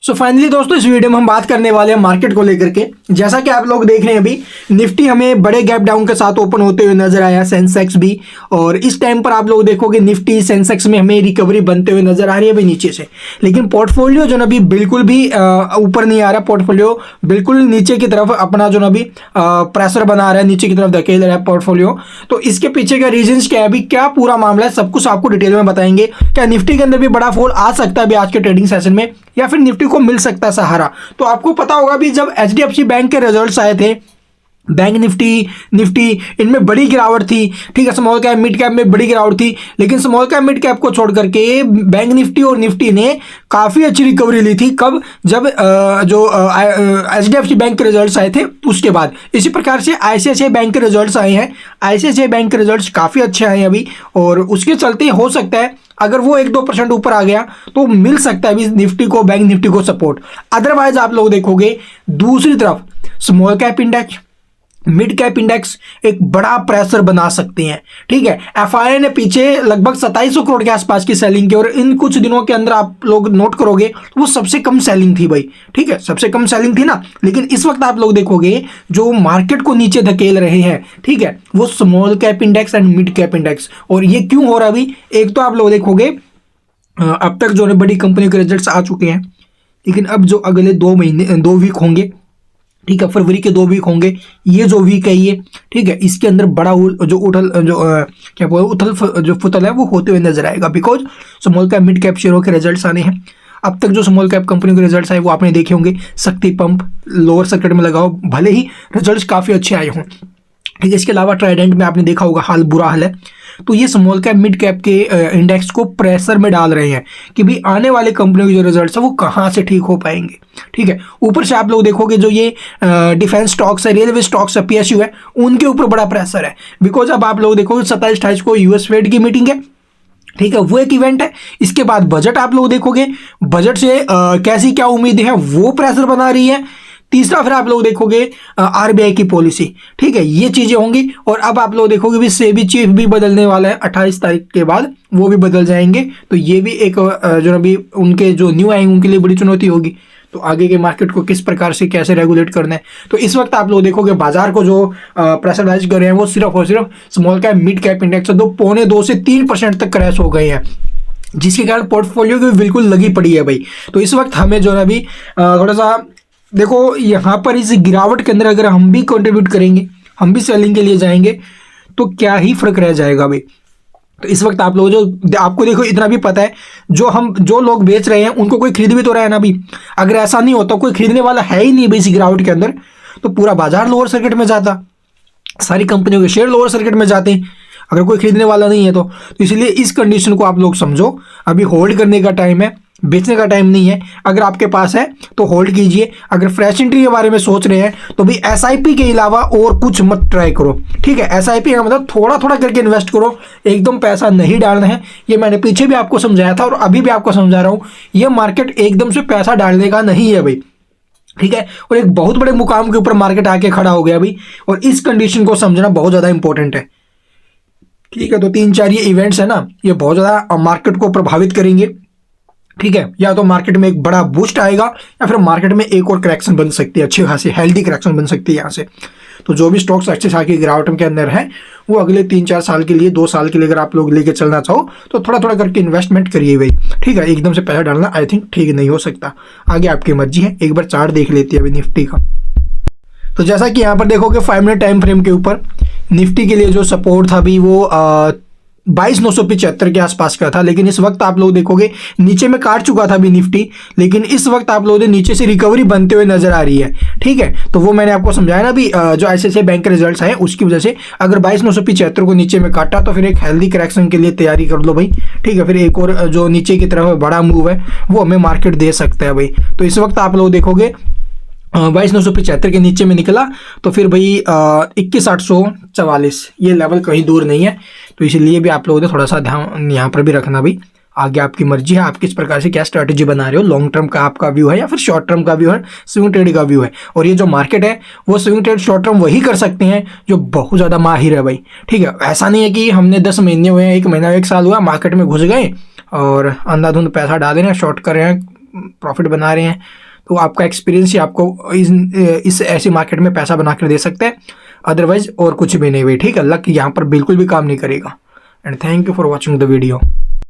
So finally दोस्तों इस video में हम बात करने वाले हैं मार्केट को लेकर के। जैसा कि आप लोग देख रहे हैं अभी निफ्टी हमें बड़े गैप डाउन के साथ ओपन होते हुए नजर आया, सेंसेक्स भी। और इस टाइम पर आप लोग देखोगे निफ्टी सेंसेक्स में हमें रिकवरी बनते हुए नजर आ रही है अभी नीचे से। लेकिन पोर्टफोलियो जो ना अभी बिल्कुल भी ऊपर नहीं आ रहा, पोर्टफोलियो बिल्कुल नीचे की तरफ अपना जो ना अभी प्रेशर बना रहा है, नीचे की तरफ धकेल रहा है पोर्टफोलियो। तो इसके पीछे का रीजंस क्या है, अभी क्या पूरा मामला है, सब कुछ आपको डिटेल में बताएंगे। क्या निफ्टी के अंदर भी बड़ा फॉल आ सकता है अभी आज के ट्रेडिंग सेशन में, या फिर निफ्टी को मिल सकता है सहारा। तो आपको पता होगा भी जब एचडीएफसी बैंक के रिजल्ट्स आए थे, बैंक निफ्टी इनमें बड़ी गिरावट थी। ठीक है, स्मॉल कैप मिड कैप में बड़ी गिरावट थी, लेकिन स्मॉल कैप मिड कैप को छोड़ करके बैंक निफ्टी और निफ्टी ने काफी अच्छी रिकवरी ली थी। कब? जब जो एचडीएफसी बैंक के रिजल्ट्स आए थे उसके बाद। इसी प्रकार से आईसीआईसीआई बैंक के रिजल्ट्स आए हैं, आईसीआईसीआई बैंक के रिजल्ट्स काफी अच्छे आए हैं अभी, और उसके चलते हो सकता है अगर वो 1-2% ऊपर आ गया तो मिल सकता है अभी निफ्टी को, बैंक निफ्टी को सपोर्ट। अदरवाइज आप लोग देखोगे दूसरी तरफ small cap index, mid cap index एक बड़ा प्रेशर बना सकते हैं। ठीक है, एफआईआई ने पीछे लगभग 2700 करोड़ के आसपास की सेलिंग की, और इन कुछ दिनों के अंदर आप लोग नोट करोगे तो वो सबसे कम सेलिंग थी भाई। ठीक है, सबसे कम सेलिंग थी ना। लेकिन इस वक्त आप लोग देखोगे जो मार्केट को नीचे धकेल रहे हैं, ठीक है, वो small cap index and mid cap index. और ये क्यों हो रहा है अभी? एक तो आप लोग देखोगे अब तक जो बड़ी कंपनी के रिजल्ट्स आ चुके हैं, लेकिन अब जो अगले 2 वीक होंगे, ठीक है, फरवरी के 2 वीक होंगे, ये जो वीक है ये, ठीक है, इसके अंदर बड़ा क्या बोले उथल जो फुथल है वो होते हुए नजर आएगा। Because small cap mid cap शेयरों के रिजल्ट्स आने हैं। अब तक जो स्मॉल कैप कंपनियों के रिजल्ट्स आए वो आपने देखे होंगे। शक्ति पंप लोअर सर्किट में लगाओ, भले ही रिजल्ट्स काफ़ी अच्छे आए हों। ठीक है, इसके अलावा ट्राइडेंट में आपने देखा होगा बुरा हाल है। तो ये स्मॉल कैप मिड कैप के इंडेक्स को प्रेशर में डाल रहे हैं कि भाई आने वाले कंपनियों के जो रिजल्ट्स है वो कहाँ से ठीक हो पाएंगे। ठीक है, ऊपर से आप लोग देखोगे जो ये डिफेंस स्टॉक्स है, रेलवे स्टॉक्स है, पीएसयू है, उनके ऊपर बड़ा प्रेशर है। बिकॉज अब आप लोग देखोगे 27-28 को यूएस फेड की मीटिंग है। ठीक है, वो एक इवेंट है। इसके बाद बजट आप लोग देखोगे, बजट से कैसी क्या उम्मीद है वो प्रेशर बना रही है। तीसरा फिर आप लोग देखोगे आरबीआई की पॉलिसी। ठीक है, ये चीजें होंगी। और अब आप लोग देखोगे भी सेबी चीफ भी बदलने वाला है 28 तारीख के बाद, वो भी बदल जाएंगे। तो ये भी एक जो अभी उनके जो न्यू आएंगे उनके लिए बड़ी चुनौती होगी। तो आगे के मार्केट को किस प्रकार से कैसे रेगुलेट करना है। तो इस वक्त आप लोग देखोगे बाजार को जो प्रेशराइज कर रहे हैं वो सिर्फ और सिर्फ small cap mid cap index 2.2 से 3% तक क्रैश हो गए हैं, जिसके कारण पोर्टफोलियो की बिल्कुल लगी पड़ी है भाई। तो इस वक्त हमें जो है अभी थोड़ा सा देखो, यहाँ पर इस गिरावट के अंदर अगर हम भी कंट्रीब्यूट करेंगे, हम भी सेलिंग के लिए जाएंगे, तो क्या ही फर्क रह जाएगा भाई। तो इस वक्त आप लोग जो आपको देखो इतना भी पता है जो लोग बेच रहे हैं उनको कोई खरीद भी तो रहा है ना भाई। अगर ऐसा नहीं होता, कोई खरीदने वाला है ही नहीं भाई इस गिरावट के अंदर, तो पूरा बाजार लोअर सर्किट में जाता, सारी कंपनियों के शेयर लोअर सर्किट में जाते हैं अगर कोई खरीदने वाला नहीं है तो इसलिए इस कंडीशन को आप लोग समझो, अभी होल्ड करने का टाइम है, बेचने का टाइम नहीं है। अगर आपके पास है तो होल्ड कीजिए। अगर फ्रेश एंट्री के बारे में सोच रहे हैं तो भी एसआईपी के अलावा और कुछ मत ट्राई करो। ठीक है, एसआईपी का मतलब थोड़ा थोड़ा करके इन्वेस्ट करो, एकदम पैसा नहीं डालना है। ये मैंने पीछे भी आपको समझाया था और अभी भी आपको समझा रहा हूं, ये मार्केट एकदम से पैसा डालने का नहीं है भाई। ठीक है, और एक बहुत बड़े मुकाम के ऊपर मार्केट आके खड़ा हो गया अभी, और इस कंडीशन को समझना बहुत ज्यादा इंपॉर्टेंट है। ठीक है, तो 3-4 ये इवेंट्स है ना, ये बहुत ज्यादा मार्केट को प्रभावित करेंगे। ठीक है, या तो मार्केट में एक बड़ा बूस्ट आएगा, या फिर मार्केट में एक और करेक्शन बन सकती है, अच्छी खासी हेल्दी करेक्शन बन सकती है यहाँ से। तो जो भी स्टॉक्स अच्छे खासी गिरावट के अंदर है वो अगले 3-4 साल के लिए, 2 साल के लिए अगर आप लोग लेके चलना चाहो तो थोड़ा थोड़ा करके इन्वेस्टमेंट करिए भाई। ठीक है, एकदम से पैसा डालना आई थिंक ठीक नहीं हो सकता। आगे आपकी मर्जी है। एक बार चार्ट देख लेती है अभी निफ्टी का। तो जैसा कि यहाँ पर देखोगे 5 मिनट टाइम फ्रेम के ऊपर निफ्टी के लिए जो सपोर्ट था अभी वो 22,975 के आसपास का था। लेकिन इस वक्त आप लोग देखोगे नीचे में काट चुका था अभी निफ्टी, लेकिन इस वक्त आप लोगों ने नीचे से रिकवरी बनते हुए नजर आ रही है। ठीक है, तो वो मैंने आपको समझाया ना अभी, जो आईसीआईसीआई बैंक के रिजल्ट्स आए उसकी वजह से अगर 22,975 को नीचे में काटा तो फिर एक हेल्दी करेक्शन के लिए तैयारी कर लो भाई। ठीक है, फिर एक और जो नीचे की तरफ बड़ा मूव है वो हमें मार्केट दे सकता है भाई। तो इस वक्त आप लोग देखोगे 22,975 के नीचे में निकला तो फिर भाई 21,844 ये लेवल कहीं दूर नहीं है। तो इसलिए भी आप लोगों ने थोड़ा सा ध्यान यहाँ पर भी रखना भाई। आगे आपकी मर्जी है, आप किस प्रकार से क्या स्ट्रैटेजी बना रहे हो, लॉन्ग टर्म का आपका व्यू है या फिर शॉर्ट टर्म का व्यू है, स्विंग ट्रेड का व्यू है। और ये जो मार्केट है वो स्विंग ट्रेड शॉर्ट टर्म वही कर सकते हैं जो बहुत ज़्यादा माहिर है भाई। ठीक है, ऐसा नहीं है कि हमने 10 महीने हुए हैं, 1 महीना 1 साल हुआ मार्केट में घुस गए और अंधाधुंध पैसा डाल रहे हैं, शॉर्ट कर रहे हैं, प्रॉफिट बना रहे हैं, तो आपका एक्सपीरियंस ही आपको इस ऐसी मार्केट में पैसा बना कर दे सकता है, अदरवाइज और कुछ भी नहीं भाई, ठीक है। लक यहाँ पर बिल्कुल भी काम नहीं करेगा। And thank you for watching the video.